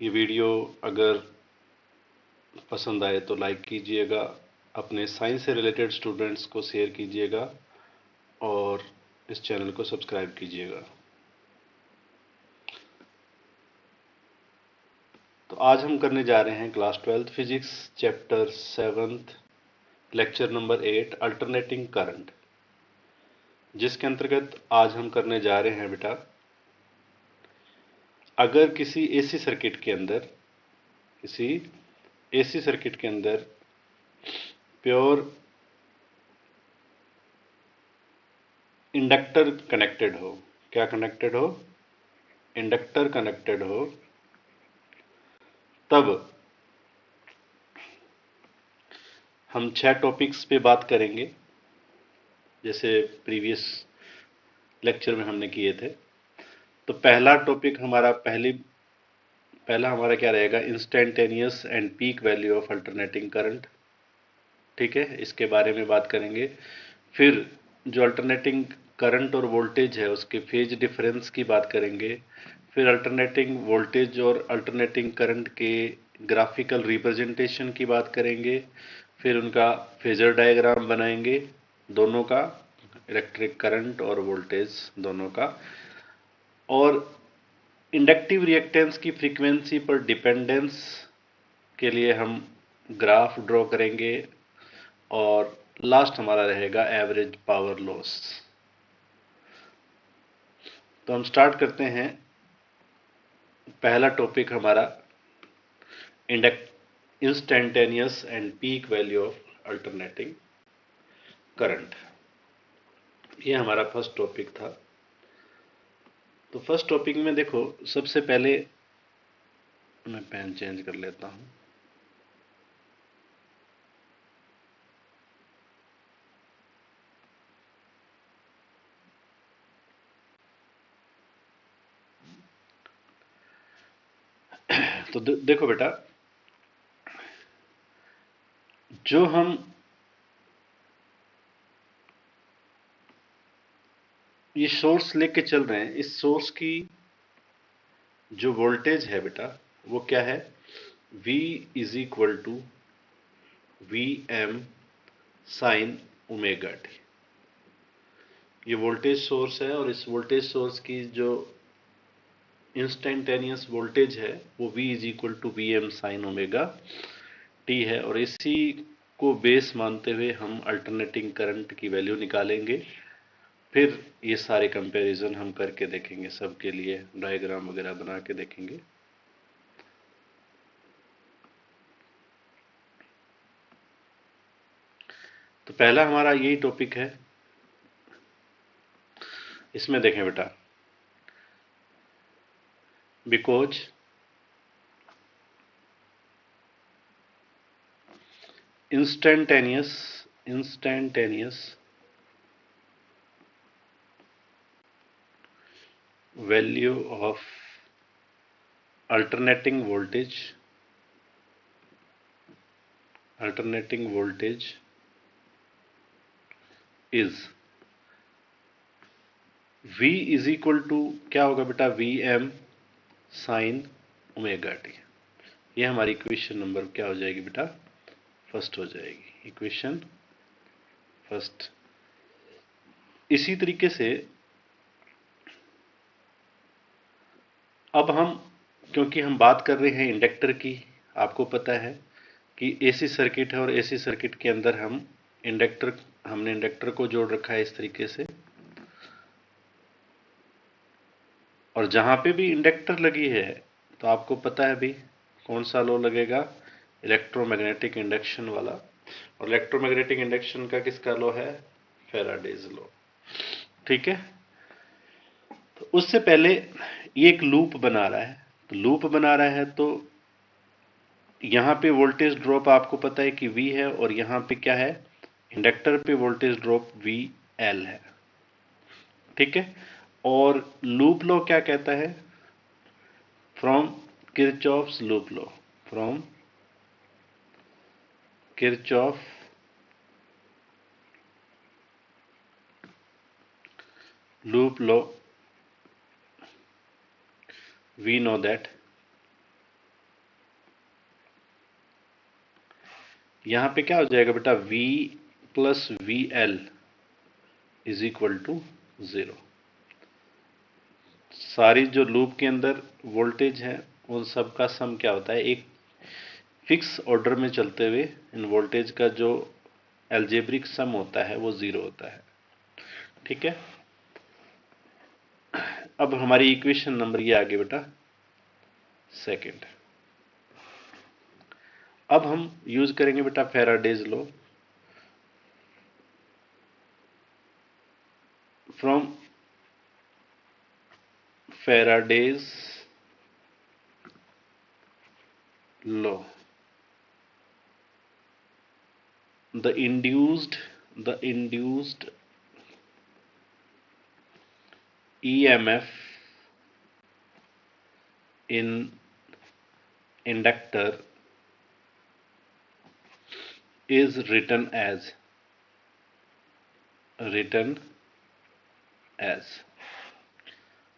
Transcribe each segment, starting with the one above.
ये वीडियो अगर पसंद आए तो लाइक कीजिएगा, अपने साइंस से रिलेटेड स्टूडेंट्स को शेयर कीजिएगा और इस चैनल को सब्सक्राइब कीजिएगा। तो आज हम करने जा रहे हैं class 12th physics chapter 7th lecture number 8 alternating current, जिसके अंतर्गत आज हम करने जा रहे हैं बेटा, अगर किसी एसी सर्किट के अंदर प्योर इंडक्टर कनेक्टेड हो, क्या कनेक्टेड हो, इंडक्टर कनेक्टेड हो, तब हम 6 टॉपिक्स पे बात करेंगे, जैसे प्रीवियस लेक्चर में हमने किए थे। तो पहला टॉपिक पहला हमारा क्या रहेगा, instantaneous and peak value of alternating current. ठीक है, इसके बारे में बात करेंगे। फिर जो अल्टरनेटिंग करंट और वोल्टेज है उसके फेज डिफरेंस की बात करेंगे। फिर अल्टरनेटिंग वोल्टेज और अल्टरनेटिंग करंट के ग्राफिकल रिप्रेजेंटेशन की बात करेंगे। फिर उनका फेजर डायग्राम बनाएंगे, दोनों का, इलेक्ट्रिक करंट और वोल्टेज दोनों का। और इंडक्टिव रिएक्टेंस की फ्रीक्वेंसी पर डिपेंडेंस के लिए हम ग्राफ ड्रॉ करेंगे। और लास्ट हमारा रहेगा एवरेज पावर लॉस। तो हम स्टार्ट करते हैं। पहला टॉपिक हमारा instantaneous and peak value of alternating current, ये हमारा फर्स्ट टॉपिक था। तो फर्स्ट टॉपिक में देखो, सबसे पहले मैं पेन चेंज कर लेता हूं। तो देखो बेटा, जो हम ये सोर्स लेके चल रहे हैं, इस सोर्स की जो वोल्टेज है बेटा, वो क्या है, V is equal to V M sine omega T. ये वोल्टेज सोर्स है और इस वोल्टेज सोर्स की जो इंस्टेंटेनियस वोल्टेज है वो V is equal to V M sine omega T है। और इसी को बेस मानते हुए हम अल्टरनेटिंग करंट की वैल्यू निकालेंगे। फिर ये सारे कंपैरिजन हम करके देखेंगे, सबके लिए डायग्राम वगैरह बना के देखेंगे। तो पहला हमारा यही टॉपिक है। इसमें देखें बेटा, because instantaneous value of alternating voltage is V is equal to क्या होगा बेटा, V M sine omega T. ये हमारी इक्वेशन नंबर क्या हो जाएगी बेटा, फर्स्ट हो जाएगी, इक्वेशन फर्स्ट। इसी तरीके से अब हम, क्योंकि हम बात कर रहे हैं इंडक्टर की, आपको पता है कि एसी सर्किट है और एसी सर्किट के अंदर हमने इंडक्टर को जोड़ रखा है इस तरीके से। और जहां पे भी इंडक्टर लगी है तो आपको पता है भी कौन सा लॉ लगेगा, इलेक्ट्रोमैग्नेटिक इंडक्शन वाला। और इलेक्ट्रोमैग्नेटिक इंडक्शन का किसका लॉ है, फैराडेज लॉ। ठीक है, तो उससे पहले ये एक लूप बना रहा है, तो यहां पे वोल्टेज ड्रॉप आपको पता है कि V है, और यहां पे क्या है, इंडक्टर पे वोल्टेज ड्रॉप VL है। ठीक है, और लूप लॉ क्या कहता है, from Kirchhoff's loop law, from Kirchhoff loop law we know that यहाँ पे क्या हो जाएगा बेटा, V plus V L is equal to 0। सारी जो लूप के अंदर वोल्टेज है उन सब का सम क्या होता है, एक फिक्स ऑर्डर में चलते हुए इन वोल्टेज का जो एल्जेब्रिक सम होता है वो 0 होता है। ठीक है, अब हमारी इक्वेशन नंबर ये आगे बेटा सेकंड। अब हम यूज करेंगे बेटा Faraday's law from Faraday's law. the induced EMF in inductor is written as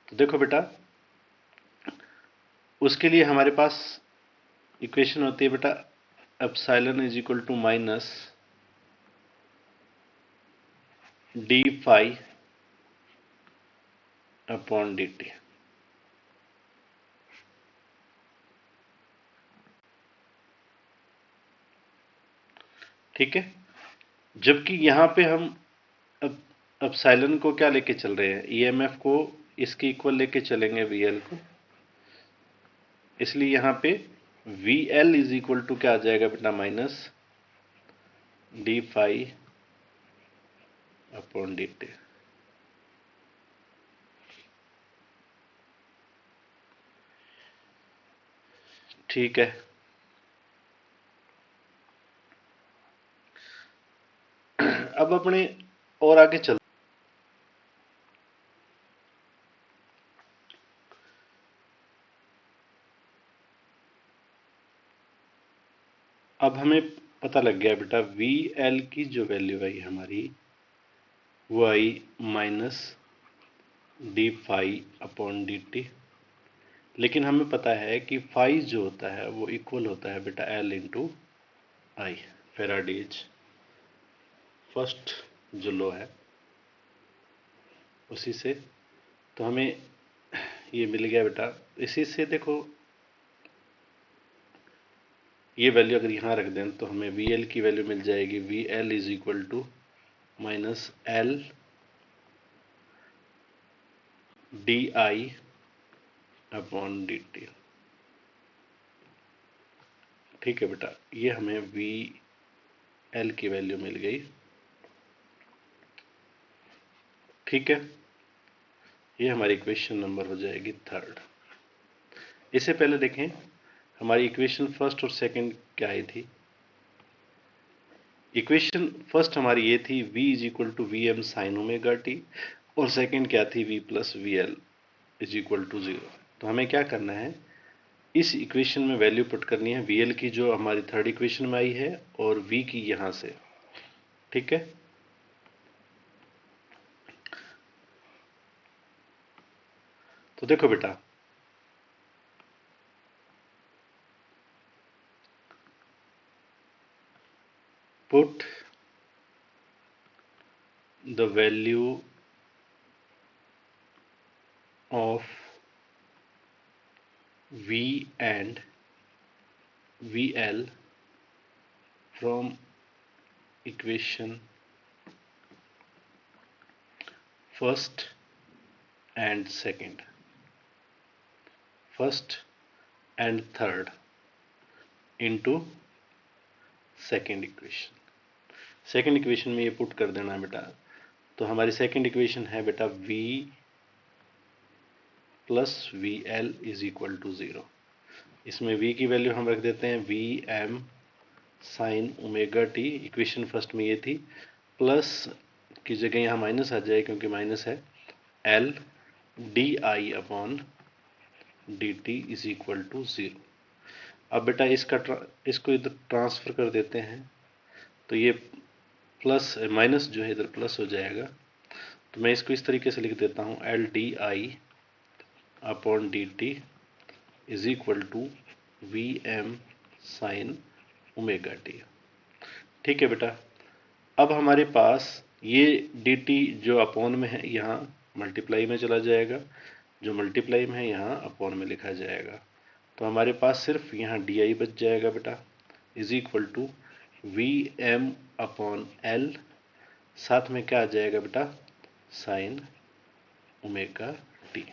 तो देखो बेटा, उसके लिए हमारे पास इक्वेशन होती है बेटा epsilon is equal to minus D phi upon D T. ठीक है, जबकि यहां पे हम एप्सिलॉन को क्या लेके चल रहे हैं, ईएमएफ को इसके इक्वल लेके चलेंगे वीएल को, इसलिए यहां पे V L is equal to क्या आ जाएगा बेटा, minus D phi upon D T. ठीक है, अब अपने और आगे चल, अब हमें पता लग गया बेटा वी एल की जो वैल्यू आई हमारी वो I minus D phi upon D T. लेकिन हमें पता है कि फाई जो होता है वो इक्वल होता है बेटा एल इंटू आई, फेराडेज फर्स्ट जो लॉ है उसी से। तो हमें ये मिल गया बेटा, इसी से देखो ये वैल्यू अगर यहाँ रख दें तो हमें वी एल की वैल्यू मिल जाएगी, V L is equal to minus L D I upon D T. ठीक है बेटा, ये हमें वी एल की वैल्यू मिल गई। ठीक है, ये हमारी इक्वेशन नंबर हो जाएगी थर्ड। इससे पहले देखें हमारी इक्वेशन फर्स्ट और सेकंड क्या आई थी। इक्वेशन फर्स्ट हमारी ये थी v is equal to V M sine omega T, और सेकंड क्या थी v plus V L is equal to 0। तो हमें क्या करना है, इस इक्वेशन में वैल्यू पुट करनी है वी एल की जो हमारी थर्ड इक्वेशन में आई है और v की यहां से। ठीक है, तो देखो बेटा put the value of V and VL from equation first and second, first and third into second equation. Second equation में ये पुट कर देना है बेटा, तो हमारी सेकेंड इक्वेशन है बेटा v plus V L is equal to 0। इसमें v की वैल्यू हम रख देते हैं V M sine omega T, equation first में ये थी, प्लस की जगह यहाँ माइनस आ जाए क्योंकि माइनस है, L D I upon D T is equal to 0। अब बेटा इसको इधर ट्रांसफर कर देते हैं, तो ये प्लस माइनस जो है इधर प्लस हो जाएगा। तो मैं इसको इस तरीके से लिख देता हूँ, L D I upon D T is equal to V M sine omega T. ठीक है बेटा। अब हमारे पास ये dt जो अपॉन में है यहाँ मल्टीप्लाई में चला जाएगा, जो मल्टीप्लाई में है यहाँ अपॉन में लिखा जाएगा, तो हमारे पास सिर्फ यहाँ di बच जाएगा बेटा, is equal to V M upon L, साथ में क्या आ जाएगा बेटा, साइन ओमेगा टी,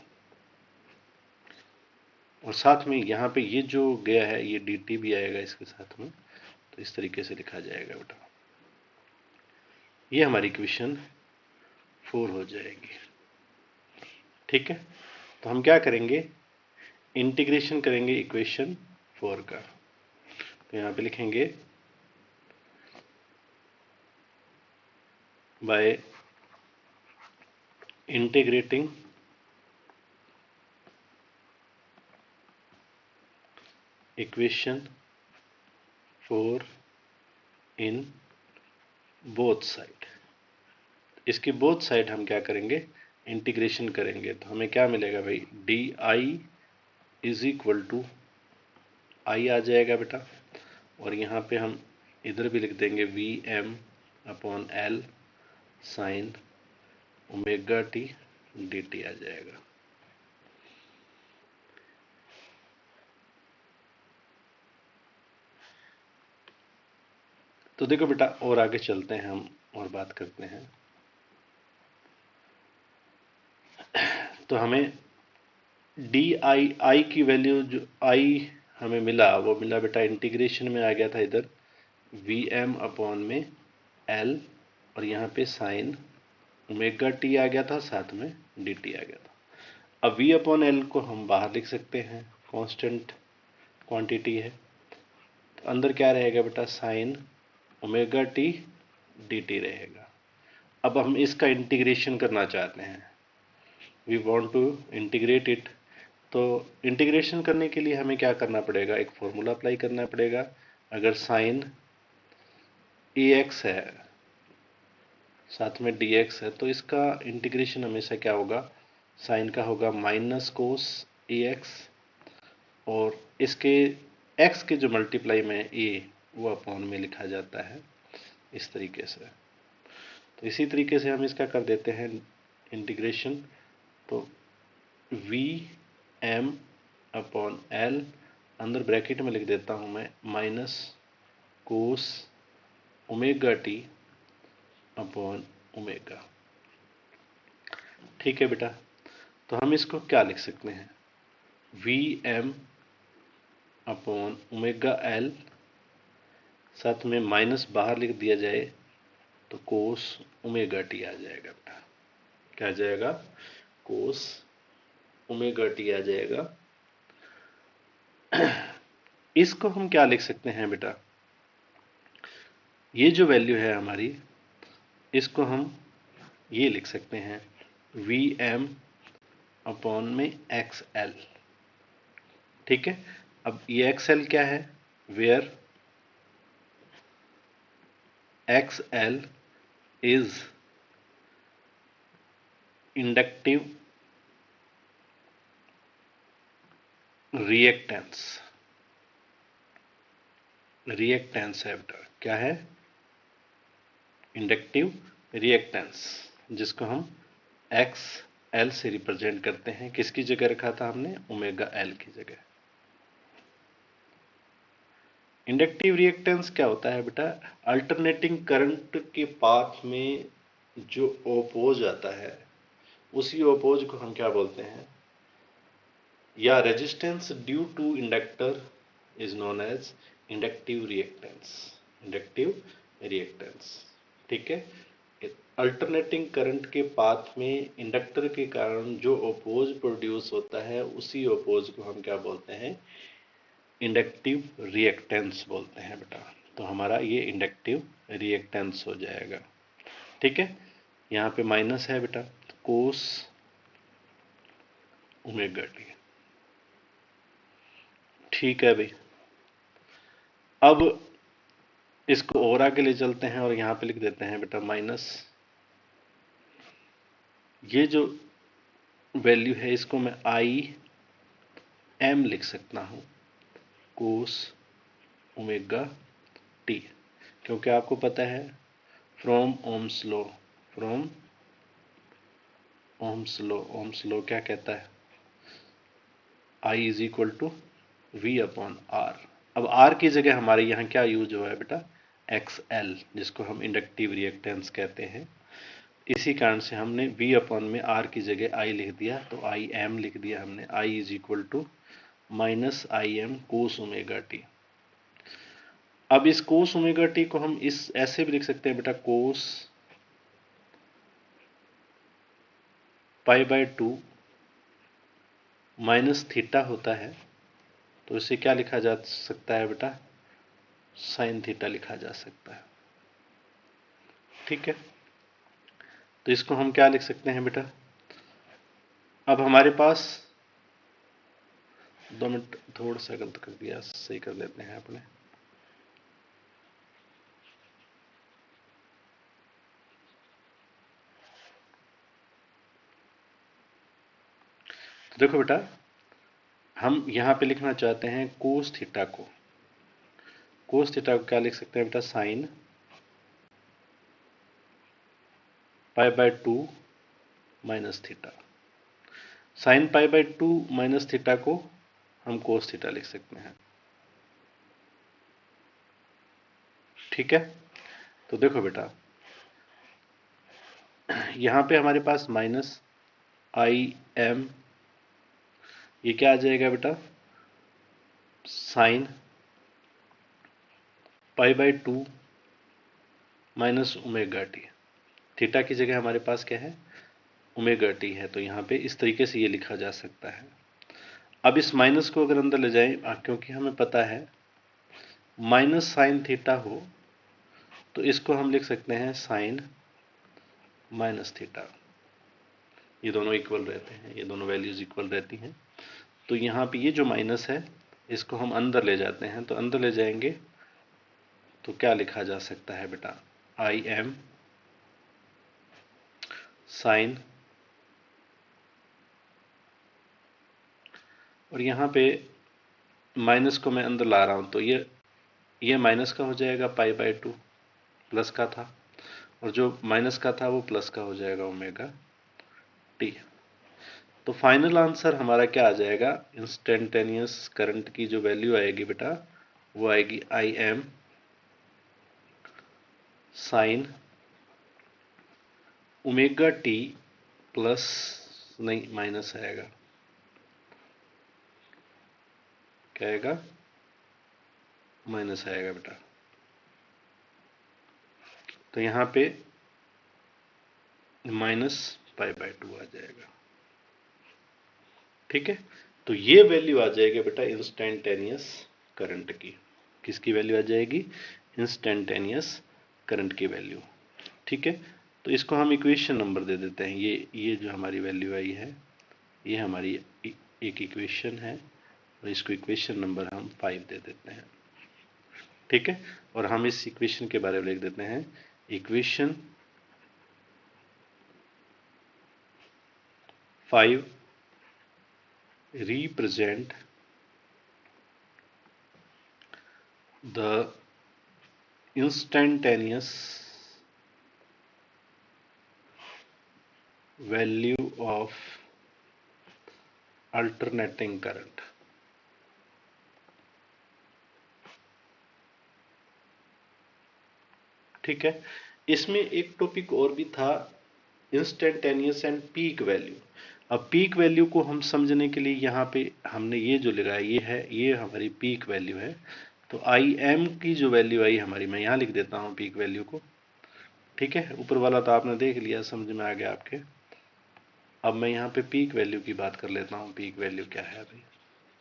और साथ में यहाँ पे ये जो गया है ये dt भी आएगा इसके साथ में, तो इस तरीके से लिखा जाएगा बेटा। ये हमारी इक्वेशन 4 हो जाएगी। ठीक है, तो हम क्या करेंगे, इंटीग्रेशन करेंगे इक्वेशन 4 का। तो यहाँ पे लिखेंगे by integrating equation 4 in both side, इसकी बोथ साइड हम क्या करेंगे, इंटीग्रेशन करेंगे, तो हमें क्या मिलेगा भाई, D I is equal to I आ जाएगा बेटा, और यहाँ पे हम इधर भी लिख देंगे V M upon L sine omega T D T आ जाएगा। तो देखो बेटा, और आगे चलते हैं हम और बात करते हैं। तो हमें डी आई की वैल्यू जो आई हमें मिला वो मिला बेटा, इंटीग्रेशन में आ गया था इधर वी एम अपॉन में एल, और यहाँ पे साइन ओमेगा टी आ गया था, साथ में डी टी आ गया था। अब वी अपॉन एल को हम बाहर लिख सकते हैं, कांस्टेंट क्वांटिटी है, तो अंदर क्या रहेगा बेटा, sine omega T D T रहेगा। अब हम इसका इंटीग्रेशन करना चाहते हैं, we want to integrate it, तो इंटीग्रेशन करने के लिए हमें क्या करना पड़ेगा, एक फॉर्मूला अप्लाई करना पड़ेगा। अगर साइन ए एक्स है साथ में डी एक्स है, तो इसका इंटीग्रेशन हमेशा क्या होगा, साइन का होगा माइनस कोस ए एक्स, और इसके एक्स के जो मल्टीप्लाई में ए वो अपॉन में लिखा जाता है इस तरीके से। तो इसी तरीके से हम इसका कर देते हैं इंटीग्रेशन, तो वी एम अपॉन एल, अंदर ब्रैकेट में लिख देता हूं मैं minus cos omega T upon omega. ठीक है बेटा, तो हम इसको क्या लिख सकते हैं, V M upon omega L, साथ में माइनस बाहर लिख दिया जाए तो कोस ओमेगा टी आ जाएगा बेटा, क्या आ जाएगा, कोस ओमेगा टी आ जाएगा। इसको हम क्या लिख सकते हैं बेटा, ये जो वैल्यू है हमारी, इसको हम ये लिख सकते हैं वी एम अपॉन में एक्स एल। ठीक है, अब ये एक्स एल क्या है, where X L is inductive reactance, reactance है बेटा, क्या है, इंडक्टिव रिएक्टेंस, जिसको हम एक्स एल से रिप्रेजेंट करते हैं, किसकी जगह रखा था हमने, ओमेगा एल की जगह। इंडक्टिव रिएक्टेंस क्या होता है बेटा, अल्टरनेटिंग करंट के पाथ में जो ओपोज आता है उसी ओपोज को हम क्या बोलते हैं, या resistance due to inductor is known as inductive reactance, inductive reactance. ठीक है, अल्टरनेटिंग करंट के पाथ में इंडक्टर के कारण जो ओपोज प्रोड्यूस होता है उसी ओपोज को हम क्या बोलते हैं, इंडक्टिव रिएक्टेंस बोलते हैं बेटा। तो हमारा ये इंडक्टिव रिएक्टेंस हो जाएगा। ठीक है, यहाँ पे माइनस है बेटा, कोस ओमेगा टी। ठीक है भाई, अब इसको और आगे ले चलते हैं और यहाँ पे लिख देते हैं बेटा माइनस, ये जो वैल्यू है इसको मैं आई एम लिख सकता हूँ कोस ओमेगा टी। क्योंकि आपको पता है from Ohm's law, from Ohm's law क्या कहता है, I is equal to V upon R. अब R की जगह हमारे यहाँ क्या यूज हुआ है बेटा, XL, जिसको हम इंडक्टिव रिएक्टेंस कहते हैं। इसी कारण से हमने V अपॉन में R की जगह I लिख दिया, तो आई एम लिख दिया हमने, I is equal to minus I M cos omega T. अब इस कोस ओमेगा टी को हम इस ऐसे भी लिख सकते हैं बेटा, कोस पाई बाय 2 माइनस थीटा होता है, तो इसे क्या लिखा जा सकता है बेटा, साइन थीटा लिखा जा सकता है। ठीक है, तो इसको हम क्या लिख सकते हैं बेटा, अब हमारे पास 2 मिनट, थोड़ा सा गलत कर दिया, सही कर लेते हैं अपने। तो देखो बेटा, हम यहां पे लिखना चाहते हैं कोस थीटा को, कोस थीटा को क्या लिख सकते हैं बेटा, sine pi by 2 minus theta. Sine pi by 2 minus theta को हम कोस थीटा लिख सकते हैं। ठीक है, तो देखो बेटा, यहां पे हमारे पास माइनस आई एम, ये क्या आ जाएगा बेटा, sine pi by 2 minus omega T. Theta की जगह हमारे पास क्या है, ओमेगा टी है, तो यहाँ पे इस तरीके से ये लिखा जा सकता है। अब इस माइनस को अगर अंदर ले जाएं, क्योंकि हमें पता है माइनस साइन थीटा हो, तो इसको हम लिख सकते हैं साइन माइनस थीटा। ये दोनों इक्वल रहते हैं, ये दोनों वैल्यूज इक्वल रहती हैं। तो यहाँ पे ये जो माइनस है, इसको हम अंदर ले जाते हैं, तो अंदर ले जाएंगे तो क्या लिखा जा सकता है बेटा, आई एम साइन, और यहाँ पे माइनस को मैं अंदर ला रहा हूँ, तो ये माइनस का हो जाएगा पाई बाय 2, प्लस का था, और जो माइनस का था वो प्लस का हो जाएगा ओमेगा टी। तो फाइनल आंसर हमारा क्या आ जाएगा, इंस्टेंटेनियस करंट की जो वैल्यू आएगी बेटा, वो आएगी I am sine omega T plus, नहीं माइनस आएगा, क्या आएगा, माइनस आएगा बेटा। तो यहाँ पे माइनस पाई बाय 2 आ जाएगा। ठीक है, तो ये वैल्यू आ जाएगी बेटा इंस्टेंटेनियस करंट की। किसकी वैल्यू आ जाएगी, इंस्टेंटेनियस करंट की वैल्यू। ठीक है, तो इसको हम इक्वेशन नंबर दे देते हैं, ये जो हमारी वैल्यू आई है, ये हमारी एक इक्वेशन है, और इसको इक्वेशन नंबर हम 5 दे देते हैं। ठीक है, और हम इस इक्वेशन के बारे में लिख देते हैं, equation 5 represent the instantaneous value of alternating current। ठीक है, इसमें एक टॉपिक और भी था, इंस्टेंटेनियस एंड पीक वैल्यू। अब पीक वैल्यू को हम समझने के लिए यहाँ पे हमने ये जो लगाया, ये है, ये हमारी पीक वैल्यू है। तो आई एम की जो वैल्यू आई हमारी, मैं यहाँ लिख देता हूँ पीक वैल्यू को। ठीक है, ऊपर वाला तो आपने देख लिया, समझ में आ गया आपके। अब मैं यहाँ पे पीक वैल्यू की बात कर लेता हूँ, पीक वैल्यू क्या है अभी,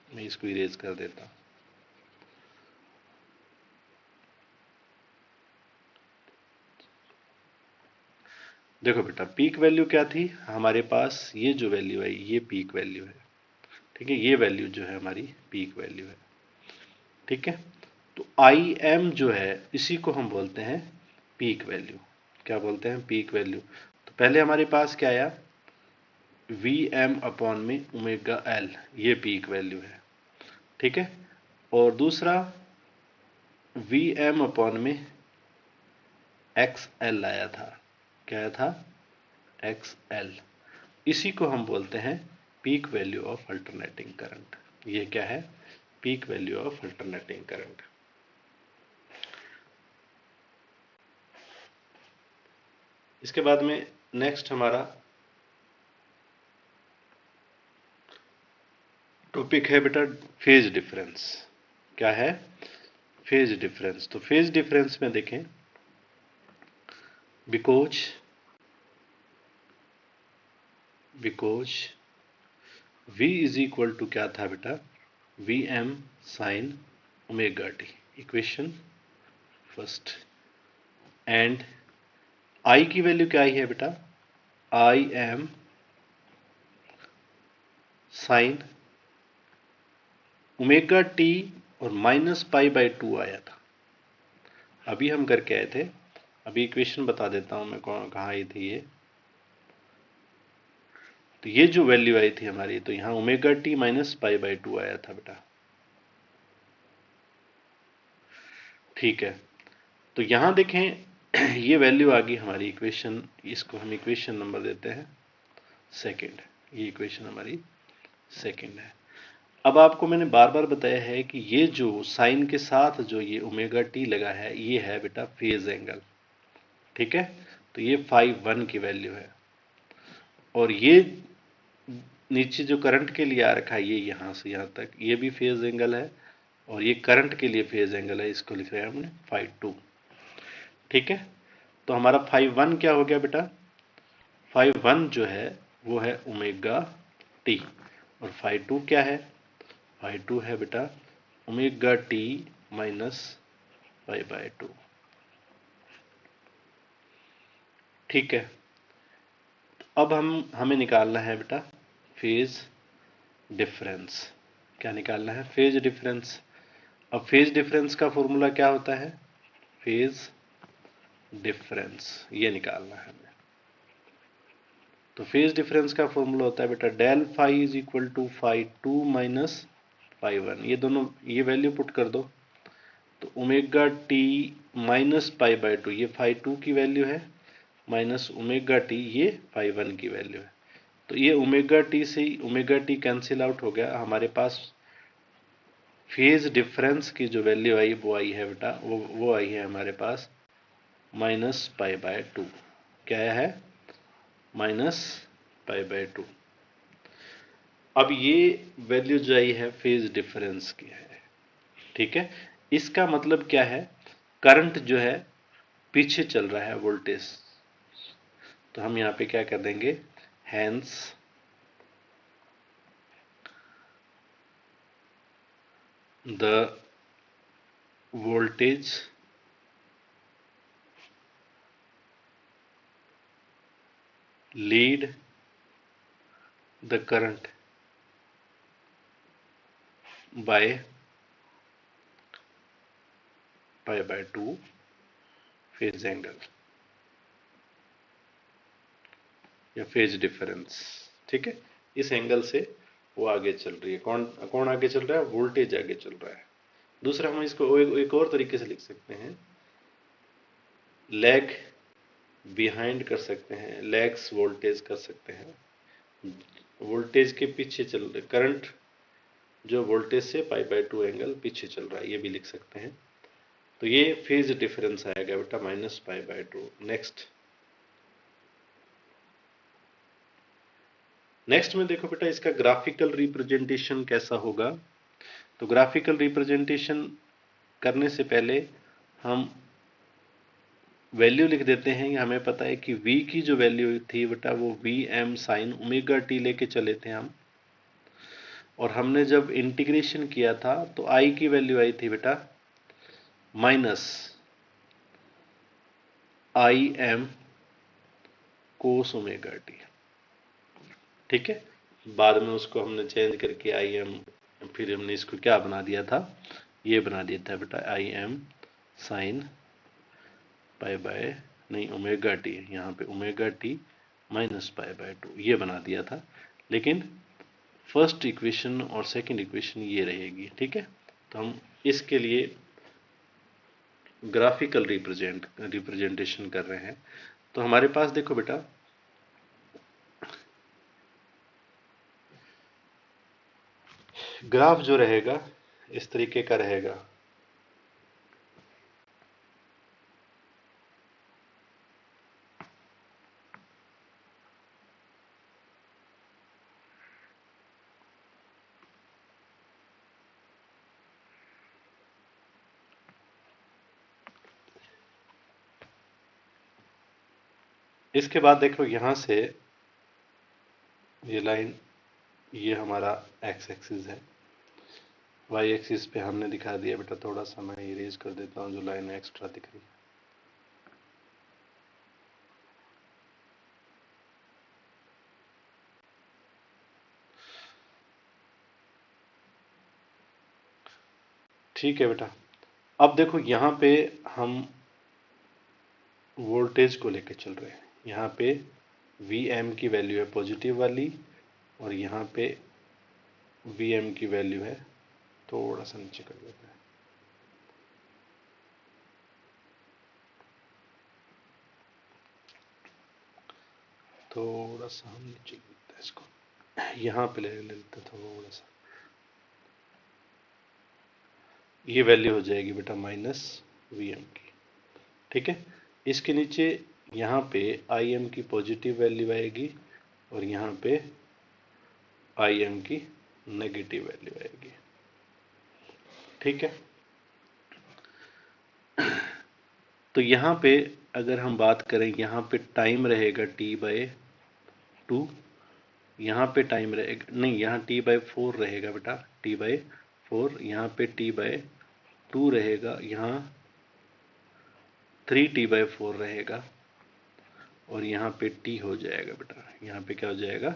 मैं इसको इरेज कर देता हूँ। देखो बेटा, पीक वैल्यू क्या थी हमारे पास, ये जो वैल्यू है ये पीक वैल्यू है। ठीक है, ये वैल्यू जो है हमारी पीक वैल्यू है। ठीक है, तो आई एम जो है इसी को हम बोलते हैं पीक वैल्यू। क्या बोलते हैं, पीक वैल्यू। तो पहले हमारे पास क्या आया, वी एम अपॉन में ओमेगा एल, ये पीक वैल्यू है। ठीक है, और दूसरा वी एम अपॉन में XL आया था। क्या आया था? XL। इसी को हम बोलते हैं peak value of alternating current. ये क्या है? Peak value of alternating current. इसके बाद में नेक्स्ट हमारा टॉपिक है बेटा फेज डिफरेंस। क्या है? Phase difference. तो फेज डिफरेंस में देखें, because V is equal to क्या था बेटा? Vm sine omega T, equation first. And I की वैल्यू क्या आई है बेटा? Im साइन ओमेगा टी और माइनस पाई बाई 2 आया था। अभी हम करके आए थे, अभी इक्वेशन बता देता हूं मैं कहाँ आई थी ये। तो ये जो वैल्यू आई थी हमारी, तो यहां omega T minus pi by 2 आया था बेटा। ठीक है, तो यहां देखें ये वैल्यू आ गई हमारी इक्वेशन, इसको हम इक्वेशन नंबर देते हैं सेकंड। ये इक्वेशन हमारी सेकंड है। अब आपको मैंने बार बार बताया है कि ये जो साइन के साथ जो ये ओमेगा टी लगा है, ये है बेटा फेज एंगल। ठीक है, तो ये φ1 की वैल्यू है। और ये नीचे जो करंट के लिए आ रखा है, ये यहां से यहां तक, ये भी फेज एंगल है। और ये करंट के लिए फेज एंगल है, इसको लिख रहे हैं हमने φ2। ठीक है, तो हमारा φ1 क्या हो गया बेटा? φ1 जो है वो है ओमेगा टी। और φ2 क्या है? φ2 है बेटा omega T minus pi by 2। ठीक है, अब हमें निकालना है बेटा फेज डिफरेंस। क्या निकालना है? Phase difference. अब फेज डिफरेंस का फॉर्मूला क्या होता है? फेज डिफरेंस ये निकालना है हमें। तो फेज डिफरेंस का फॉर्मूला होता है बेटा del phi is equal to φ2 minus φ1। ये दोनों, ये वैल्यू पुट कर दो। तो omega T minus pi by 2, ये φ2 की वैल्यू है, माइनस ओमेगा टी, ये φ1 की वैल्यू है। तो ये ओमेगा टी से ओमेगा टी कैंसिल आउट हो गया। हमारे पास फेज डिफरेंस की जो वैल्यू आई वो आई है बेटा, वो आई है हमारे पास माइनस पाई बाय 2। क्या है? Minus pi by 2। अब ये वैल्यू जो आई है फेज डिफरेंस की है। ठीक है, इसका मतलब क्या है? करंट जो है पीछे चल रहा है वोल्टेज। तो हम यहां पे क्या कर देंगे? Hence the voltage lead the current by pi by 2 phase angle या फेज डिफरेंस। ठीक है, इस एंगल से वो आगे चल रही है। कौन कौन आगे चल रहा है? वोल्टेज आगे चल रहा है। दूसरा हम इसको एक और तरीके से लिख सकते हैं, लैग बिहाइंड कर सकते हैं, लैग्स वोल्टेज कर सकते हैं। वोल्टेज के पीछे चल रहे करंट जो वोल्टेज से पाई बाय 2 एंगल पीछे चल रहा है, ये भी लिख सकते हैं। तो ये फेज डिफरेंस आएगा बेटा माइनस पाई बाय 2। नेक्स्ट में देखो बेटा इसका ग्राफिकल रिप्रेजेंटेशन कैसा होगा। तो ग्राफिकल रिप्रेजेंटेशन करने से पहले हम वैल्यू लिख देते हैं। हमें पता है कि v की जो वैल्यू थी बेटा वो Vm साइन ओमेगा टी लेके चले थे हम। और हमने जब इंटीग्रेशन किया था तो I की वैल्यू आई थी बेटा माइनस Im कोस ओमेगा टी। ठीक है, बाद में उसको हमने चेंज करके Im, फिर हमने इसको क्या बना दिया था? ये बना दिया था बेटा Im साइन पाई बाय नहीं ओमेगा टी, यहाँ पे omega T minus pi by 2 ये बना दिया था। लेकिन फर्स्ट इक्वेशन और सेकंड इक्वेशन ये रहेगी। ठीक है, तो हम इसके लिए ग्राफिकल रिप्रेजेंटेशन कर रहे हैं। तो हमारे पास देखो बेटा, ग्राफ जो रहेगा इस तरीके का रहेगा। इसके बाद देखो यहां से ये लाइन, ये हमारा एक्स एक्सिस है, वाई एक्सिस पे हमने दिखा दिया बेटा। थोड़ा सा मैं इरेज कर देता हूँ जो लाइन एक्स्ट्रा दिख रही है। ठीक है बेटा। अब देखो यहाँ पे हम वोल्टेज को लेकर चल रहे हैं। यहाँ पे Vm की वैल्यू है पॉजिटिव वाली, और यहाँ पे Vm की वैल्यू है, थोड़ा सा नीचे कर देते हैं, थोड़ा सा हम नीचे करते हैं इसको, यहाँ पे ले लेते हैं थोड़ा सा। ये वैल्यू हो जाएगी बेटा -Vm की। ठीक है, इसके नीचे यहाँ पे Im की पॉजिटिव वैल्यू आएगी, और यहाँ पे Im की नेगेटिव वैल्यू आएगी। ठीक है, तो यहाँ पे अगर हम बात करें, यहाँ पे टाइम रहेगा T/2, यहाँ पे टाइम रहेगा, नहीं, यहाँ T/4 रहेगा बेटा, T/4, यहाँ पे T/2 रहेगा, यहाँ 3T/4 रहेगा, और यहाँ पे T हो जाएगा बेटा, यहाँ पे क्या हो जाएगा,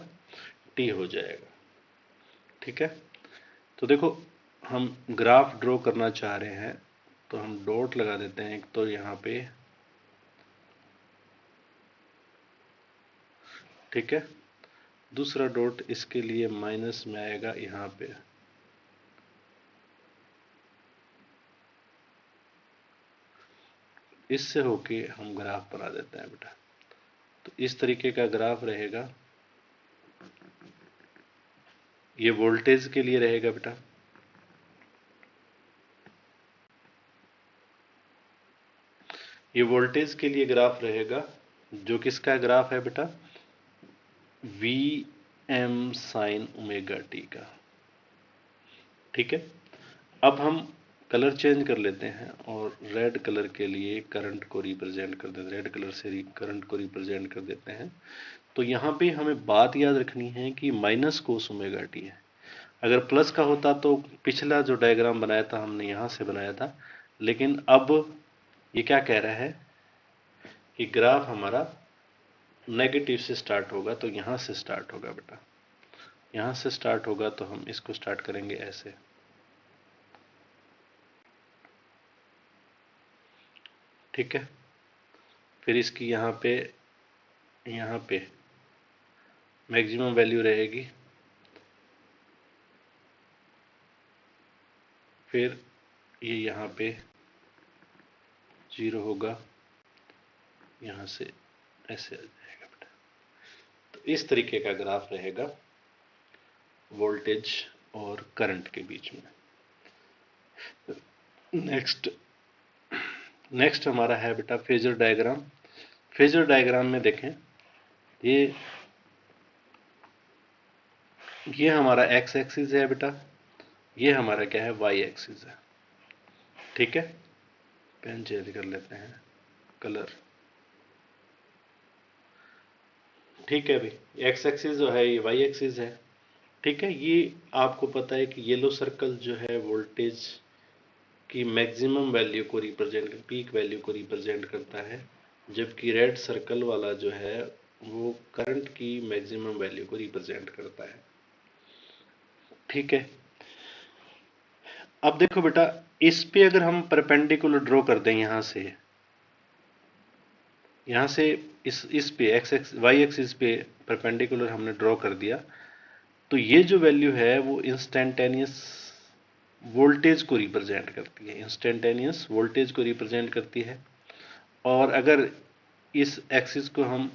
T हो जाएगा। ठीक है, तो देखो हम ग्राफ ड्रॉ करना चाह रहे हैं, तो हम डॉट लगा देते हैं एक तो यहाँ पे। ठीक है, दूसरा डॉट इसके लिए माइनस में आएगा यहाँ पे। इससे होके हम ग्राफ बना देते हैं बेटा। तो इस तरीके का ग्राफ रहेगा, ये वोल्टेज के लिए रहेगा बेटा। ये वोल्टेज के लिए ग्राफ रहेगा, जो किसका ग्राफ है बेटा, Vm sin ओमेगा टी का। ठीक है, अब हम कलर चेंज कर लेते हैं और रेड कलर के लिए करंट को रिप्रेजेंट कर देते हैं, रेड कलर से करंट को रिप्रेजेंट कर देते हैं। तो यहाँ पे हमें बात याद रखनी है कि माइनस कोस ओमेगा टी है। अगर प्लस का होता तो पिछला जो डायग्राम बनाया था हमने यहाँ से बनाया था, लेकिन अब ये क्या कह रहा है कि ग्राफ हमारा नेगेटिव से स्टार्ट होगा, तो यहाँ से स्टार्ट होगा बेटा, यहाँ से स्टार्ट होगा। तो हम इसको स्टार्ट करेंगे ऐसे। ठीक है, फिर इसकी यहाँ पे मैक्सिमम वैल्यू रहेगी, फिर ये यहाँ पे 0 होगा, यहाँ से ऐसे आ जाएगा बेटा। तो इस तरीके का ग्राफ रहेगा वोल्टेज और करंट के बीच में। नेक्स्ट हमारा है बेटा फेजर डायग्राम। फेजर डायग्राम में देखें, ये हमारा एक्स एक्सिस है बेटा, ये हमारा क्या है, वाई एक्सिस है। ठीक है, पेन चेंज कर लेते हैं, कलर। ठीक है भाई, एक्स एक्सिस जो है ये वाई एक्सिस है। ठीक है, ये आपको पता है कि येलो सर्कल जो है वोल्टेज की मैक्सिमम वैल्यू को रिप्रेजेंट, पीक वैल्यू को रिप्रेजेंट करता है, जबकि रेड सर्कल वाला जो है वो करंट की मैक्सिमम वैल्यू को रिप्रेजेंट करता है। ठीक है, अब देखो बेटा, इस पे अगर हम परपेंडिकुलर ड्रॉ कर दें, यहाँ से इस पे एक्स वाई एक्सिस पे परपेंडिकुलर हमने ड्रॉ कर दिया, तो ये जो वैल्यू है वो इंस्टेंटेनियस वोल्टेज को रिप्रेजेंट करती है, इंस्टेंटेनियस वोल्टेज को रिप्रेजेंट करती है। और अगर इस एक्सिस को हम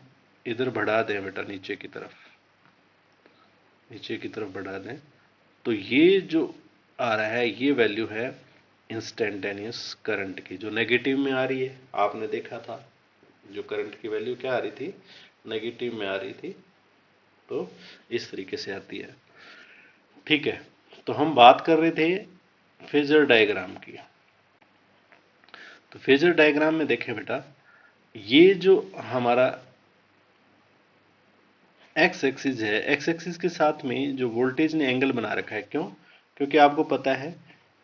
इधर बढ़ा दें बेटा, नीचे की तरफ बढ़ा दें, तो ये जो आ रहा है ये वैल्यू है इंस्टेंटेनियस करंट की, जो नेगेटिव में आ रही है। आपने देखा था जो करंट की वैल्यू क्या आ रही थी, नेगेटिव में आ रही थी, तो इस तरीके से आती है। ठीक है, तो हम बात कर रहे थे फेजर डायग्राम की। तो फेजर डायग्राम में देखें बेटा, ये जो हमारा एक्स एक्सिस है, एक्स एक्सिस के साथ में जो वोल्टेज ने एंगल बना रखा है, क्यों? क्योंकि आपको पता है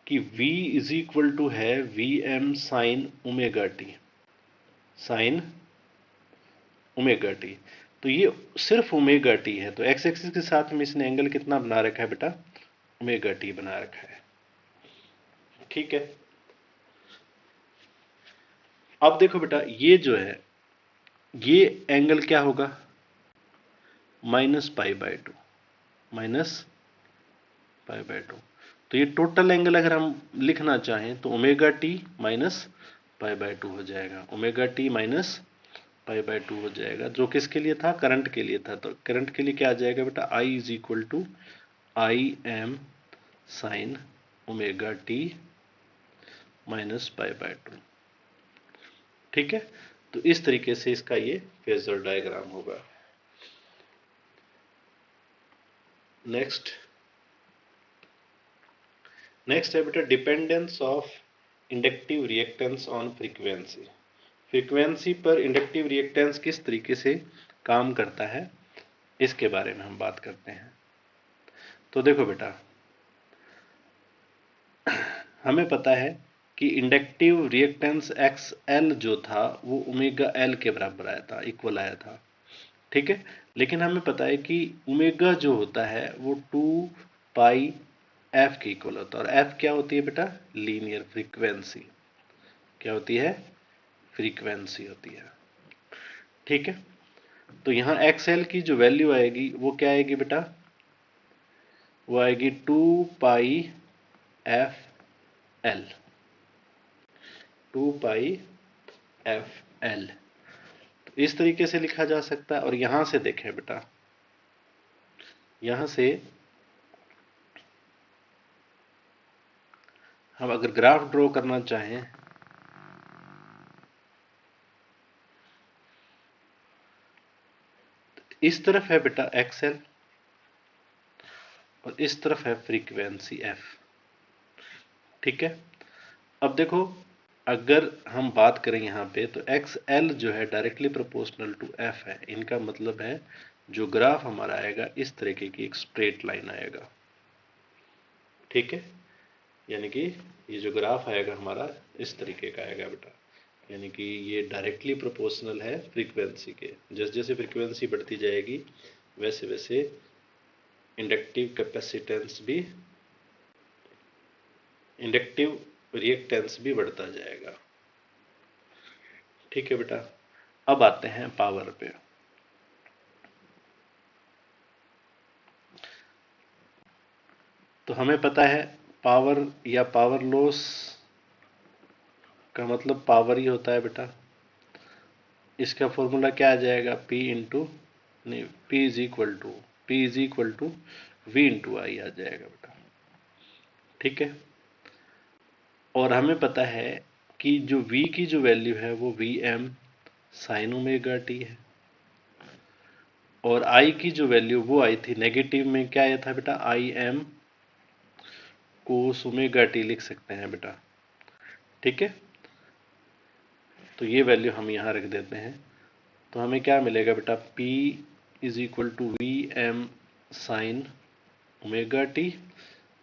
कि V इज इक्वल टू है Vm sine omega T, sign omega T. तो ये सिर्फ ओमेगा टी है, तो एक्स एक्सिस के साथ में इसने एंगल कितना बना रखा है बेटा, ओमेगा टी बना रखा है। ठीक है, अब देखो बेटा, ये जो है ये एंगल क्या होगा, -π/2, -π/2। तो ये टोटल एंगल अगर हम लिखना चाहें तो ओमेगा टी माइनस π/2 हो जाएगा, ओमेगा टी माइनस π/2 हो जाएगा, जो किसके लिए था, करंट के लिए था। तो करंट के लिए क्या आ जाएगा बेटा, I is equal to Im sine omega T minus π/2। ठीक है, तो इस तरीके से इसका ये फेजर डायग्राम होगा। नेक्स्ट है बेटा dependence of inductive reactance on frequency. Frequency पर इंडक्टिव रिएक्टेंस किस तरीके से काम करता है, इसके बारे में हम बात करते हैं। तो देखो बेटा, हमें पता है कि इंडक्टिव रिएक्टेंस XL जो था वो ओमेगा L के बराबर आया था, इक्वल आया था। ठीक है, लेकिन हमें पता है कि ओमेगा जो होता है वो 2πf के इक्वल होता है, और f क्या होती है बेटा, लीनियर फ्रीक्वेंसी। क्या होती है, फ्रीक्वेंसी होती है। ठीक है, तो यहाँ XL की जो वैल्यू आएगी वो क्या आएगी बेटा, वो आएगी 2πfL, 2πfL। तो इस तरीके से लिखा जा सकता है। और यहां से देखें बेटा, यहां से हम अगर ग्राफ ड्रॉ करना चाहें, तो इस तरफ है बेटा XL और इस तरफ है फ्रीक्वेंसी F। ठीक है, अब देखो, अगर हम बात करें यहाँ पे तो XL जो है डायरेक्टली प्रोपोर्शनल टू F है। इनका मतलब है जो ग्राफ हमारा आएगा इस तरीके की एक स्ट्रेट लाइन आएगा। ठीक है, यानी कि ये जो ग्राफ आएगा हमारा इस तरीके का आएगा बेटा, यानी कि ये डायरेक्टली प्रोपोर्शनल है फ्रीक्वेंसी के। जैसे जैसे फ्रीक्वेंसी बढ़ती जाएगी वैसे वैसे इंडक्टिव कैपेसिटेंस भी, इंडक्टिव रिएक्टेंस भी बढ़ता जाएगा। ठीक है बेटा, अब आते हैं पावर पे। तो हमें पता है पावर या पावर लॉस का मतलब पावर ही होता है बेटा। इसका फॉर्मूला क्या आ जाएगा, P इंटू, नहीं, P is equal to V into I आ जाएगा बेटा। ठीक है, और हमें पता है कि जो V की जो वैल्यू है वो Vm साइन ओमेगा टी है, और I की जो वैल्यू वो आई थी नेगेटिव में, क्या आया था बेटा, Im कोस ओमेगा टी लिख सकते हैं बेटा। ठीक है, तो ये वैल्यू हम यहाँ रख देते हैं। तो हमें क्या मिलेगा बेटा, P is equal to Vm sine omega T,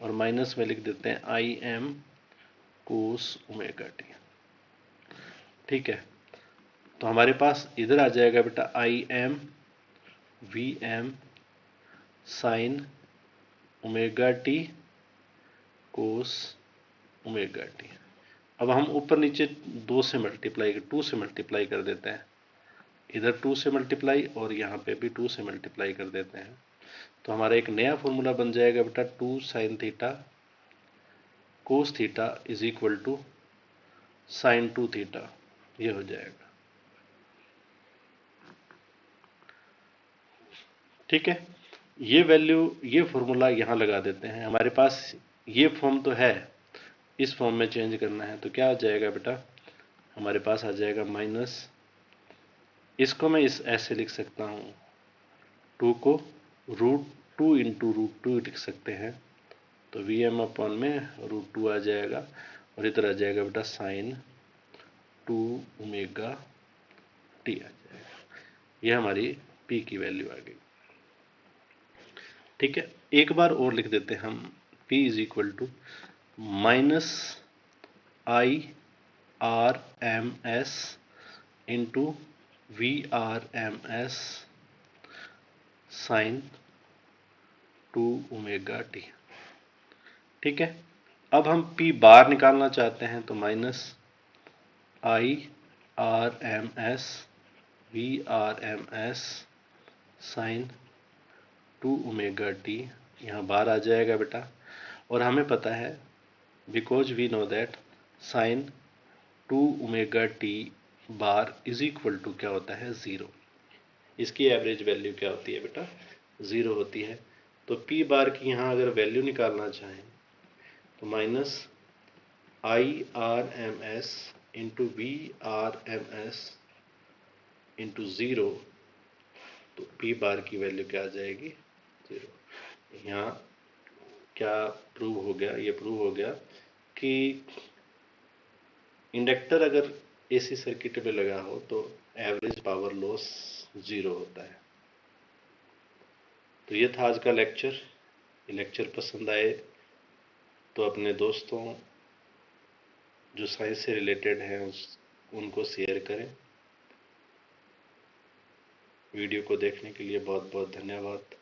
और माइनस में लिख देते हैं Im कोस ओमेगा टी। ठीक है, तो हमारे पास इधर आ जाएगा बेटा Im Vm sine omega T कोस ओमेगा टी। अब हम ऊपर नीचे 2 से मल्टीप्लाई कर देते हैं, इधर 2 से मल्टीप्लाई और यहाँ पे भी 2 से मल्टीप्लाई कर देते हैं। तो हमारा एक नया फॉर्मूला बन जाएगा बेटा 2 sine theta cos theta is equal to sine 2 theta, ये हो जाएगा। ठीक है, ये वैल्यू, ये फॉर्मूला यहाँ लगा देते हैं। हमारे पास ये फॉर्म तो है, इस फॉर्म में चेंज करना है तो क्या आ जाएगा बेटा, हमारे पास आ जाएगा माइनस, इसको मैं इस ऐसे लिख सकता हूँ, 2 को √2 इंटू √2 लिख सकते हैं, तो Vm/, में √2 आ जाएगा और इधर आ जाएगा बेटा साइन 2 ओमेगा टी आ जाएगा। यह हमारी P की वैल्यू आ गई। ठीक है, एक बार और लिख देते हैं हम, P is equal to minus IRMS into VRMS sine 2 omega T. ठीक है, अब हम P बार निकालना चाहते हैं तो minus IRMS VRMS sine 2 omega T, यहाँ बार आ जाएगा बेटा। और हमें पता है, because we know that sine 2 omega T bar is equal to क्या होता है, 0। इसकी एवरेज वैल्यू क्या होती है बेटा, 0 होती है। तो P बार की यहाँ अगर वैल्यू निकालना चाहें तो minus IRMS into VRMS into 0, तो P बार की वैल्यू क्या आ जाएगी, 0। यहाँ क्या प्रूव हो गया, ये प्रूव हो गया कि इंडक्टर अगर AC सर्किट में लगा हो तो एवरेज पावर लॉस 0 होता है। तो ये था आज का लेक्चर। ये लेक्चर पसंद आए तो अपने दोस्तों जो साइंस से रिलेटेड हैं उनको शेयर करें। वीडियो को देखने के लिए बहुत बहुत धन्यवाद।